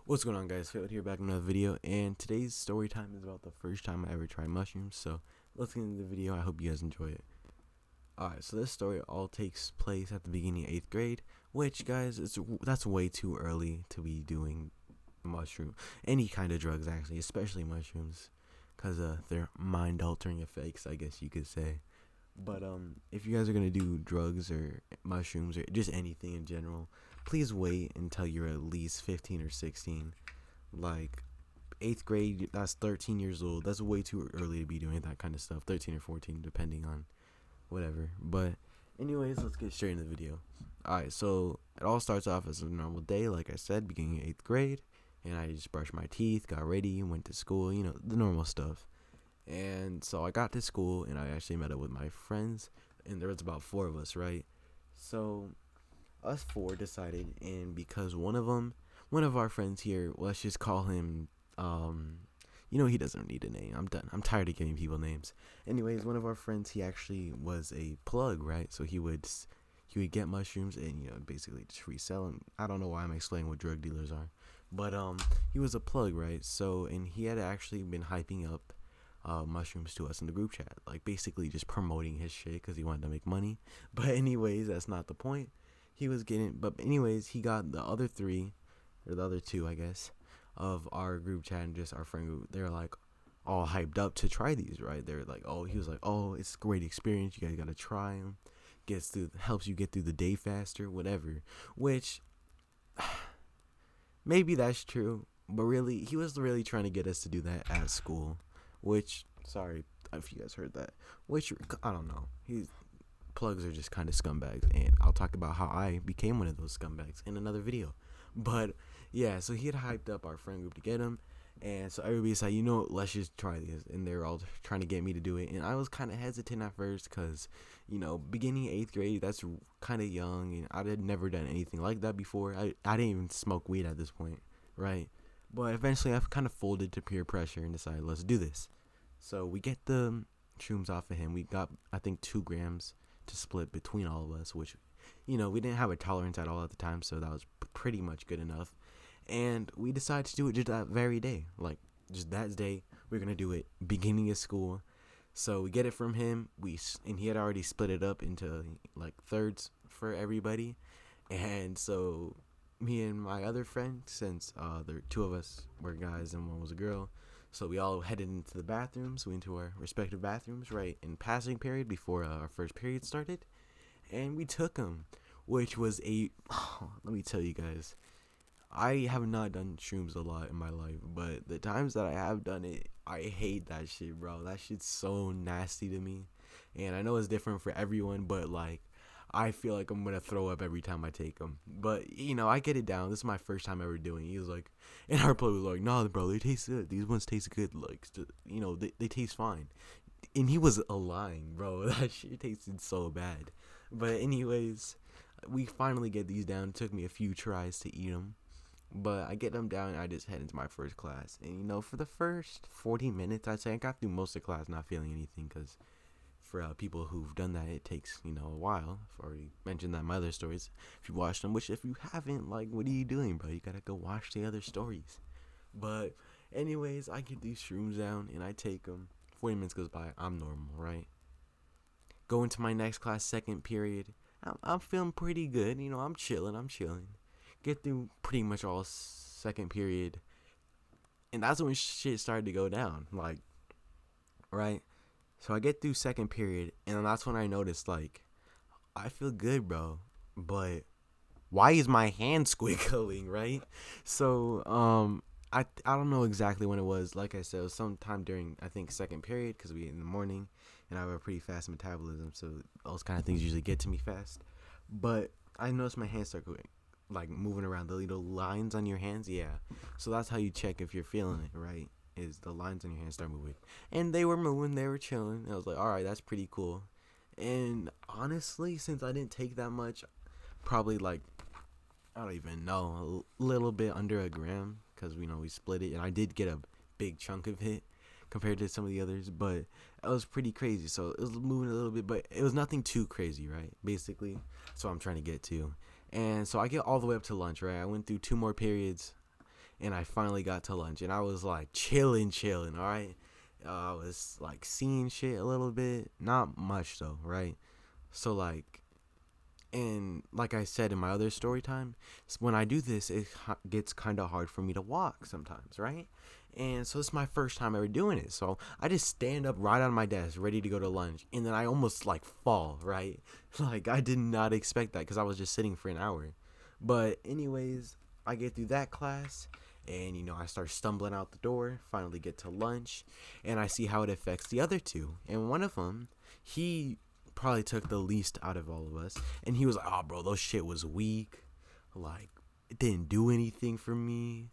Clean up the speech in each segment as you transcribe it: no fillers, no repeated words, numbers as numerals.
What's going on, guys? Fabled here, back in another video, and today's story time is about the first time I ever tried mushrooms. So let's get into the video. I hope you guys enjoy it. Alright, so this story all takes place at the beginning of 8th grade, which, guys, that's way too early to be doing any kind of drugs, actually, especially mushrooms, because they're mind-altering effects, I guess you could say. But if you guys are gonna do drugs or mushrooms or just anything in general, please wait until you're at least 15 or 16. Like 8th grade, that's 13 years old. That's way too early to be doing that kind of stuff. 13 or 14, depending on whatever. But anyways, let's get straight into the video. Alright, so it all starts off as a normal day, like I said, beginning of 8th grade. And I just brushed my teeth, got ready, went to school, the normal stuff. And so I got to school, and I actually met up with my friends, and there was about 4 of us, right? So us 4 decided, and because one of our friends here, let's just call him, he doesn't need a name. I'm done. I'm tired of giving people names. Anyways, one of our friends, he actually was a plug, right? So he would get mushrooms and basically just resell them. I don't know why I'm explaining what drug dealers are, but he was a plug, right? So, and he had actually been hyping up mushrooms to us in the group chat, like basically just promoting his shit because he wanted to make money. But anyways, that's not the point. But anyways, he got the other 3, or the other 2, I guess, of our group chat and just our friend group. They're like all hyped up to try these, right? They're like, he was like, it's a great experience. You guys gotta try them. Helps you get through the day faster, whatever. Which maybe that's true, but really, he was really trying to get us to do that at school. Which, sorry if you guys heard that. Which, I don't know. Plugs are just kind of scumbags, and I'll talk about how I became one of those scumbags in another video. But yeah, so he had hyped up our friend group to get him, and so everybody's like, let's just try this, and they're all trying to get me to do it, and I was kind of hesitant at first because, beginning 8th grade, that's kind of young, and I had never done anything like that before. I didn't even smoke weed at this point, right? But eventually, I've kind of folded to peer pressure and decided, let's do this. So we get the shrooms off of him. We got, I think, 2 grams to split between all of us, which, we didn't have a tolerance at all at the time, so that was pretty much good enough. And we decided to do it just that very day. Like, just that day, we're going to do it beginning of school. So we get it from him, and he had already split it up into, like, thirds for everybody. And so me and my other friend, since there 2 of us were guys and 1 was a girl, so we all headed into the bathrooms. We went to our respective bathrooms right in passing period before our first period started, and we took them, which was let me tell you guys, I have not done shrooms a lot in my life, but the times that I have done it, I hate that shit, bro. That shit's so nasty to me, and I know it's different for everyone, but like, I feel like I'm gonna throw up every time I take them. But I get it down. This is my first time ever doing it. He was like, and our play was like, nah, bro, they taste good. These ones taste good. Like, they taste fine. And he was lying, bro. That shit tasted so bad. But anyways, we finally get these down. It took me a few tries to eat them. But I get them down and I just head into my first class. And, for the first 40 minutes, I'd say I got through most of the class not feeling anything because for people who've done that, it takes, a while. I've already mentioned that in my other stories. If you watched them, which if you haven't, like, what are you doing, bro? You gotta go watch the other stories. But anyways, I get these shrooms down and I take them. 40 minutes goes by. I'm normal, right? Go into my next class, second period. I'm feeling pretty good. I'm chilling. Get through pretty much all second period. And that's when shit started to go down. Like, right? So I get through second period, and that's when I noticed, like, I feel good, bro, but why is my hand squiggling, right? So, I don't know exactly when it was. Like I said, it was sometime during, I think, second period, because we ate in the morning, and I have a pretty fast metabolism, so those kind of things usually get to me fast. But I noticed my hands start going, like, moving around, the little lines on your hands, yeah. So that's how you check if you're feeling it, right? Is the lines on your hands start moving. And they were moving, they were chilling. I was like, alright, that's pretty cool. And honestly, since I didn't take that much, probably like, I don't even know, a little bit under a gram, because we split it, and I did get a big chunk of it compared to some of the others, but it was pretty crazy. So it was moving a little bit, but it was nothing too crazy, right? Basically, that's what I'm trying to get to. And so I get all the way up to lunch, right? I went through 2 more periods, and I finally got to lunch, and I was like chilling, all right. I was like seeing shit a little bit, not much though, right? So like, and like I said in my other story time, when I do this, it gets kind of hard for me to walk sometimes, right? And so it's my first time ever doing it. So I just stand up right on my desk, ready to go to lunch, and then I almost like fall, right? Like I did not expect that because I was just sitting for an hour. But anyways, I get through that class, and I start stumbling out the door. Finally get to lunch, and I see how it affects the other two. And one of them, he probably took the least out of all of us, and he was like, "Oh, bro, those shit was weak. Like, it didn't do anything for me."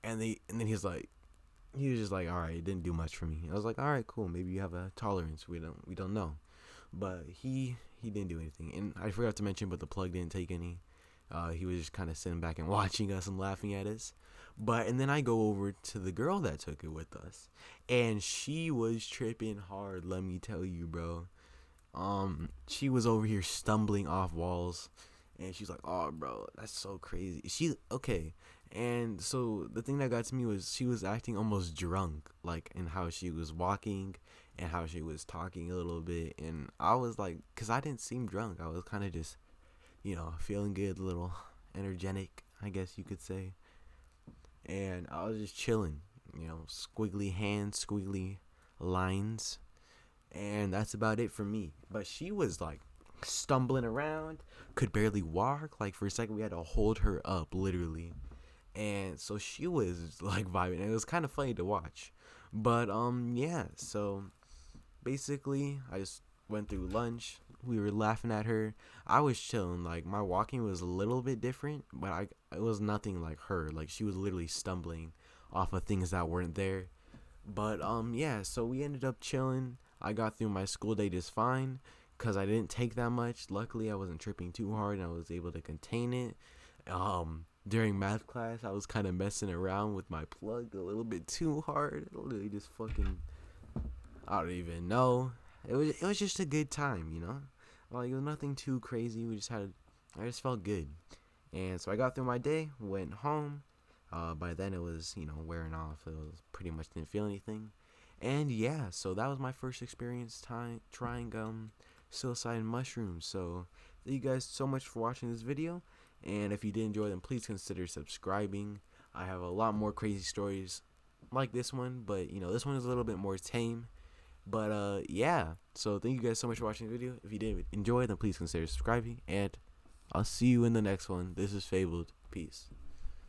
And then he was just like, "All right, it didn't do much for me." I was like, "All right, cool. Maybe you have a tolerance. We don't know." But he didn't do anything, and I forgot to mention, but the plug didn't take any. He was just kind of sitting back and watching us and laughing at us. And then I go over to the girl that took it with us, and she was tripping hard. Let me tell you, bro. She was over here stumbling off walls, and she's like, "Oh, bro, that's so crazy." She okay, and so the thing that got to me was she was acting almost drunk, like in how she was walking and how she was talking a little bit, and I was like, cause I didn't seem drunk. I was kind of just, feeling good, a little energetic, I guess you could say, and I was just chilling, squiggly hands, squiggly lines, and that's about it for me. But she was like stumbling around, could barely walk. Like for a second, we had to hold her up, literally. And so she was like vibing, and it was kind of funny to watch. But yeah. So basically, I just went through lunch. We were laughing at her. I was chilling. Like my walking was a little bit different, but it was nothing like her. Like she was literally stumbling off of things that weren't there. But yeah, so we ended up chilling. I got through my school day just fine because I didn't take that much. Luckily, I wasn't tripping too hard and I was able to contain it. During math class, I was kind of messing around with my plug a little bit too hard. Literally just fucking, I don't even know. It was just a good time. Like it was nothing too crazy. I just felt good. And so I got through my day, went home. By then it was, wearing off. It was pretty much didn't feel anything. And yeah, so that was my first experience trying psilocybin mushrooms. So thank you guys so much for watching this video. And if you did enjoy them, please consider subscribing. I have a lot more crazy stories like this one, but this one is a little bit more tame. But yeah. So thank you guys so much for watching the video. If you did enjoy, then please consider subscribing, and I'll see you in the next one. This is Fabled. Peace.